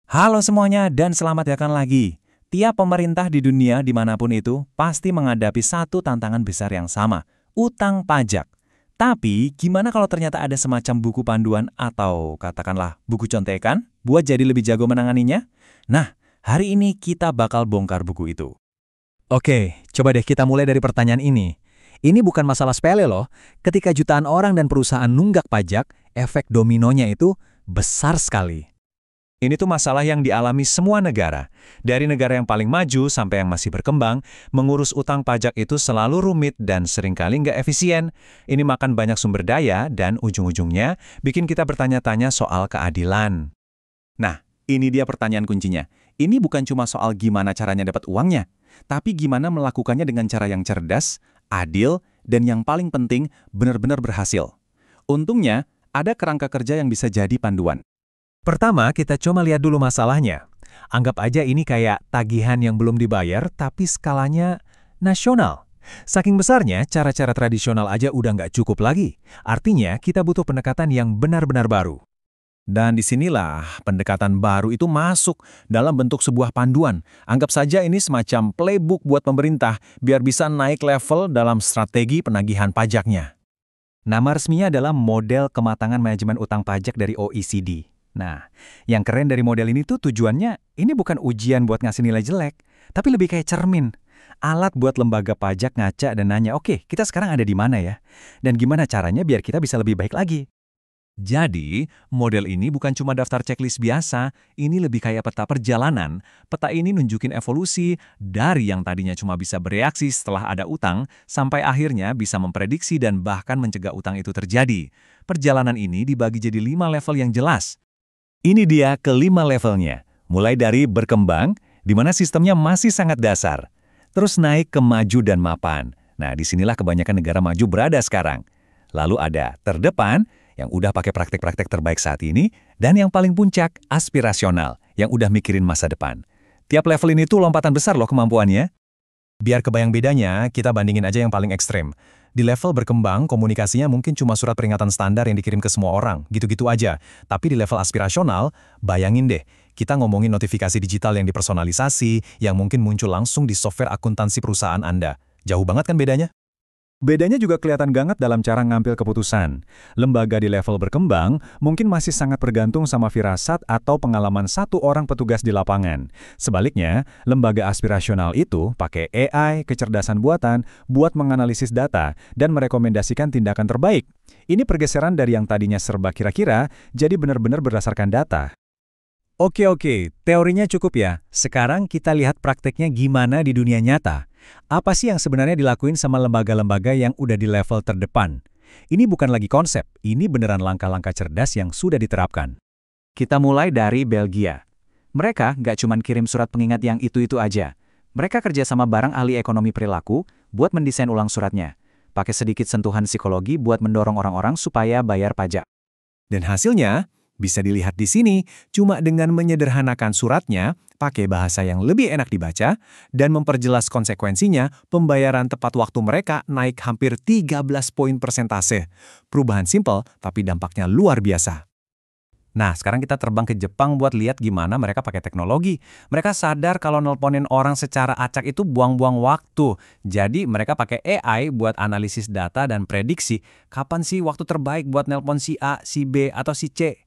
Halo semuanya dan selamat datang lagi. Tiap pemerintah di dunia dimanapun itu pasti menghadapi satu tantangan besar yang sama, utang pajak. Tapi gimana kalau ternyata ada semacam buku panduan atau katakanlah buku contekan buat jadi lebih jago menanganinya? Nah, hari ini kita bakal bongkar buku itu. Oke, coba deh kita mulai dari pertanyaan ini. Ini bukan masalah sepele loh. Ketika jutaan orang dan perusahaan nunggak pajak, efek dominonya itu besar sekali. Ini tuh masalah yang dialami semua negara. Dari negara yang paling maju sampai yang masih berkembang, mengurus utang pajak itu selalu rumit dan seringkali nggak efisien. Ini makan banyak sumber daya dan ujung-ujungnya bikin kita bertanya-tanya soal keadilan. Nah, ini dia pertanyaan kuncinya. Ini bukan cuma soal gimana caranya dapat uangnya, tapi gimana melakukannya dengan cara yang cerdas, adil, dan yang paling penting, benar-benar berhasil. Untungnya, ada kerangka kerja yang bisa jadi panduan. Pertama, kita coba lihat dulu masalahnya. Anggap aja ini kayak tagihan yang belum dibayar, tapi skalanya nasional. Saking besarnya, cara-cara tradisional aja udah nggak cukup lagi. Artinya, kita butuh pendekatan yang benar-benar baru. Dan disinilah pendekatan baru itu masuk dalam bentuk sebuah panduan. Anggap saja ini semacam playbook buat pemerintah biar bisa naik level dalam strategi penagihan pajaknya. Nama resminya adalah Model Kematangan Manajemen Utang Pajak dari OECD. Nah, yang keren dari model ini tuh tujuannya, ini bukan ujian buat ngasih nilai jelek, tapi lebih kayak cermin. Alat buat lembaga pajak ngaca dan nanya, oke, kita sekarang ada di mana ya? Dan gimana caranya biar kita bisa lebih baik lagi? Jadi, model ini bukan cuma daftar checklist biasa, ini lebih kayak peta perjalanan. Peta ini nunjukin evolusi dari yang tadinya cuma bisa bereaksi setelah ada utang, sampai akhirnya bisa memprediksi dan bahkan mencegah utang itu terjadi. Perjalanan ini dibagi jadi 5 level yang jelas. Ini dia kelima levelnya, mulai dari berkembang, di mana sistemnya masih sangat dasar. Terus naik ke maju dan mapan. Nah, disinilah kebanyakan negara maju berada sekarang. Lalu ada terdepan, yang udah pakai praktek-praktek terbaik saat ini, dan yang paling puncak, aspirasional, yang udah mikirin masa depan. Tiap level ini tuh lompatan besar loh kemampuannya. Biar kebayang bedanya, kita bandingin aja yang paling ekstrem. Di level berkembang, komunikasinya mungkin cuma surat peringatan standar yang dikirim ke semua orang, gitu-gitu aja. Tapi di level aspirasional, bayangin deh, kita ngomongin notifikasi digital yang dipersonalisasi, yang mungkin muncul langsung di software akuntansi perusahaan Anda. Jauh banget kan bedanya? Bedanya juga kelihatan banget dalam cara ngambil keputusan. Lembaga di level berkembang mungkin masih sangat bergantung sama firasat atau pengalaman satu orang petugas di lapangan. Sebaliknya, lembaga aspirasional itu pakai AI, kecerdasan buatan, buat menganalisis data dan merekomendasikan tindakan terbaik. Ini pergeseran dari yang tadinya serba kira-kira, jadi benar-benar berdasarkan data. Oke, teorinya cukup ya. Sekarang kita lihat prakteknya gimana di dunia nyata. Apa sih yang sebenarnya dilakuin sama lembaga-lembaga yang udah di level terdepan? Ini bukan lagi konsep, ini beneran langkah-langkah cerdas yang sudah diterapkan. Kita mulai dari Belgia. Mereka nggak cuma kirim surat pengingat yang itu-itu aja. Mereka kerja sama bareng ahli ekonomi perilaku buat mendesain ulang suratnya. Pakai sedikit sentuhan psikologi buat mendorong orang-orang supaya bayar pajak. Dan hasilnya bisa dilihat di sini, cuma dengan menyederhanakan suratnya, pakai bahasa yang lebih enak dibaca, dan memperjelas konsekuensinya, pembayaran tepat waktu mereka naik hampir 13 poin persentase. Perubahan simpel, tapi dampaknya luar biasa. Nah, sekarang kita terbang ke Jepang buat lihat gimana mereka pakai teknologi. Mereka sadar kalau nelponin orang secara acak itu buang-buang waktu. Jadi mereka pakai AI buat analisis data dan prediksi kapan sih waktu terbaik buat nelpon si A, si B, atau si C.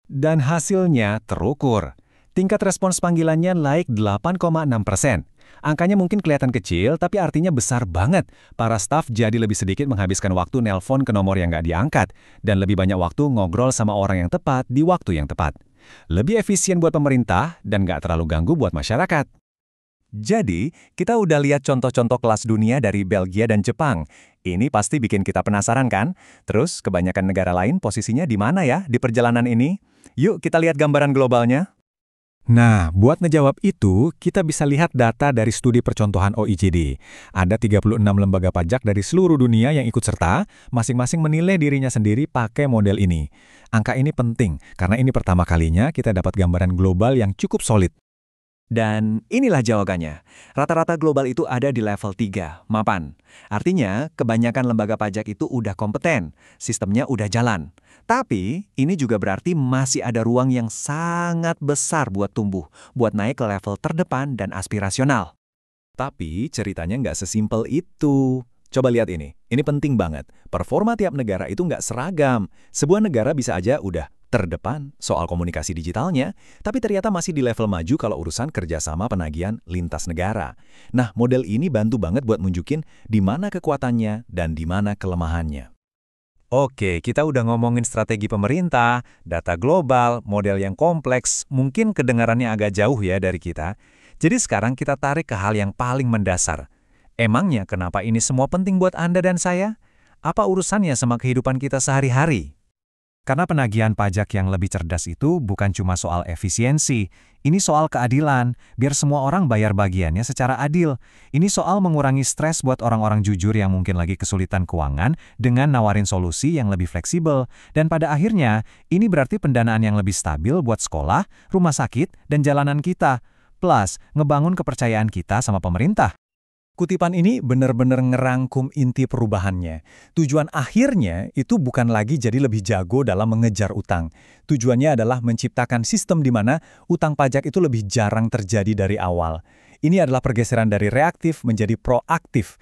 Dan hasilnya terukur. Tingkat respons panggilannya naik 8,6%. Angkanya mungkin kelihatan kecil, tapi artinya besar banget. Para staf jadi lebih sedikit menghabiskan waktu nelpon ke nomor yang nggak diangkat, dan lebih banyak waktu ngobrol sama orang yang tepat di waktu yang tepat. Lebih efisien buat pemerintah, dan nggak terlalu ganggu buat masyarakat. Jadi, kita udah lihat contoh-contoh kelas dunia dari Belgia dan Jepang. Ini pasti bikin kita penasaran kan? Terus, kebanyakan negara lain posisinya di mana ya di perjalanan ini? Yuk kita lihat gambaran globalnya. Nah, buat ngejawab itu, kita bisa lihat data dari studi percontohan OECD. Ada 36 lembaga pajak dari seluruh dunia yang ikut serta, masing-masing menilai dirinya sendiri pakai model ini. Angka ini penting, karena ini pertama kalinya kita dapat gambaran global yang cukup solid. Dan inilah jawabannya. Rata-rata global itu ada di level 3, mapan. Artinya, kebanyakan lembaga pajak itu udah kompeten, sistemnya udah jalan. Tapi, ini juga berarti masih ada ruang yang sangat besar buat tumbuh, buat naik ke level terdepan dan aspirasional. Tapi ceritanya nggak sesimpel itu. Coba lihat ini penting banget. Performa tiap negara itu nggak seragam. Sebuah negara bisa aja udah terdepan soal komunikasi digitalnya, tapi ternyata masih di level maju kalau urusan kerjasama penagihan lintas negara. Nah, model ini bantu banget buat nunjukin di mana kekuatannya dan di mana kelemahannya. Oke, kita udah ngomongin strategi pemerintah, data global, model yang kompleks, mungkin kedengarannya agak jauh ya dari kita. Jadi sekarang kita tarik ke hal yang paling mendasar. Emangnya kenapa ini semua penting buat Anda dan saya? Apa urusannya sama kehidupan kita sehari-hari? Karena penagihan pajak yang lebih cerdas itu bukan cuma soal efisiensi, ini soal keadilan, biar semua orang bayar bagiannya secara adil. Ini soal mengurangi stres buat orang-orang jujur yang mungkin lagi kesulitan keuangan dengan nawarin solusi yang lebih fleksibel. Dan pada akhirnya, ini berarti pendanaan yang lebih stabil buat sekolah, rumah sakit, dan jalanan kita. Plus, ngebangun kepercayaan kita sama pemerintah. Kutipan ini benar-benar ngerangkum inti perubahannya. Tujuan akhirnya itu bukan lagi jadi lebih jago dalam mengejar utang. Tujuannya adalah menciptakan sistem di mana utang pajak itu lebih jarang terjadi dari awal. Ini adalah pergeseran dari reaktif menjadi proaktif.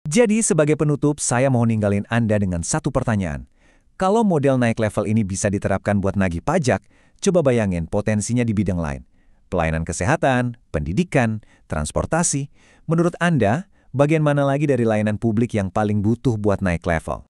Jadi sebagai penutup, saya mau ninggalin Anda dengan satu pertanyaan. Kalau model naik level ini bisa diterapkan buat nagih pajak, coba bayangin potensinya di bidang lain. Pelayanan kesehatan, pendidikan, transportasi. Menurut Anda, bagian mana lagi dari layanan publik yang paling butuh buat naik level?